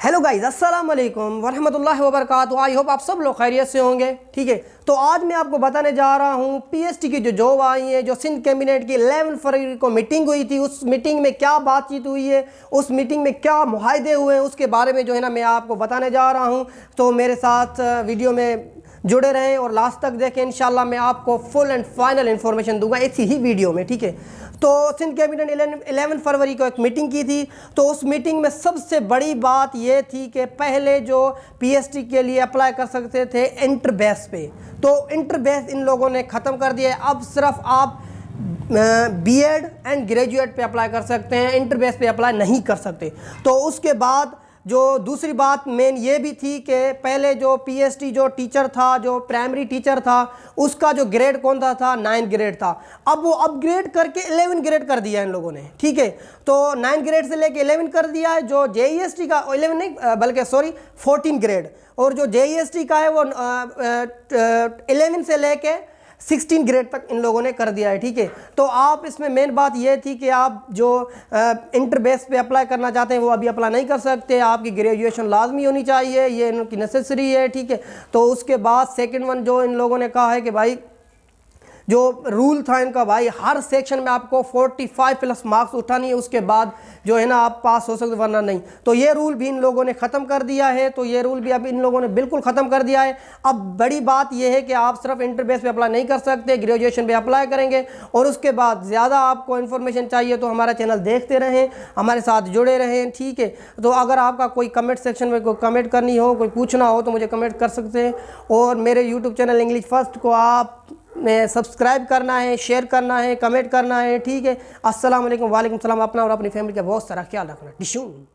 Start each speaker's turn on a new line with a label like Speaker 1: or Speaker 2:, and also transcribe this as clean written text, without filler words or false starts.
Speaker 1: Hello guys, अस्सलाम वालेकुम वरहमतुल्लाहि वबरकातुहू। आई होप आप सब लोग खैरियत से होंगे। ठीक है, तो आज मैं आपको बताने जा रहा हूँ पीएसटी की जो जॉब आई है, जो सिंध कैबिनेट की 11 फरवरी को मीटिंग हुई थी, उस मीटिंग में क्या बातचीत हुई है, उस मीटिंग में क्या मुआहदे हुए हैं, उसके बारे में जो है ना मैं आपको बताने जा रहा हूँ। तो मेरे साथ वीडियो में जुड़े रहें और लास्ट तक देखें। इंशाल्लाह मैं आपको फुल एंड फाइनल इन्फॉर्मेशन दूंगा इसी ही वीडियो में। ठीक है, तो सिंध कैबिनेट 11 फरवरी को एक मीटिंग की थी। तो उस मीटिंग में सबसे बड़ी बात यह थी कि पहले जो पीएसटी के लिए अप्लाई कर सकते थे इंटर बेस पे, तो इंटर बेस इन लोगों ने ख़त्म कर दिया है। अब सिर्फ आप बीएड एंड ग्रेजुएट पे अप्लाई कर सकते हैं, इंटर बेस पे अप्लाई नहीं कर सकते। तो उसके बाद जो दूसरी बात मेन ये भी थी कि पहले जो पीएसटी जो टीचर था, जो प्राइमरी टीचर था, उसका जो ग्रेड कौन था 9 ग्रेड था। अब वो अपग्रेड करके 11 ग्रेड कर दिया इन लोगों ने। ठीक है, तो 9 ग्रेड से लेके 11 कर दिया है। जो जेईएसटी का 11 नहीं बल्कि 14 ग्रेड, और जो जेईएसटी का है वो 11 से लेके 16 ग्रेड तक इन लोगों ने कर दिया है। ठीक है, तो आप इसमें मेन बात यह थी कि आप जो इंटर बेस पे अप्लाई करना चाहते हैं वो अभी अप्लाई नहीं कर सकते। आपकी ग्रेजुएशन लाजमी होनी चाहिए, ये इनकी नेसेसरी है। ठीक है, तो उसके बाद सेकंड वन जो इन लोगों ने कहा है कि भाई जो रूल था इनका, भाई हर सेक्शन में आपको 45 प्लस मार्क्स उठानी है, उसके बाद जो है ना आप पास हो सकते, वरना नहीं। तो ये रूल भी इन लोगों ने ख़त्म कर दिया है। तो ये रूल भी अब इन लोगों ने बिल्कुल ख़त्म कर दिया है। अब बड़ी बात यह है कि आप सिर्फ इंटर बेस पे अप्लाई नहीं कर सकते, ग्रेजुएशन पे अप्लाई करेंगे। और उसके बाद ज़्यादा आपको इन्फॉर्मेशन चाहिए तो हमारा चैनल देखते रहें, हमारे साथ जुड़े रहें। ठीक है, तो अगर आपका कोई कमेंट सेक्शन में कोई कमेंट करनी हो, कोई पूछना हो तो मुझे कमेंट कर सकते हैं। और मेरे यूट्यूब चैनल इंग्लिश फर्स्ट को आप में सब्सक्राइब करना है, शेयर करना है, कमेंट करना है। ठीक है, अस्सलाम वालेकुम। वालेकुम सलाम। अपना और अपनी फैमिली का बहुत सारा ख्याल रखना। डिशून।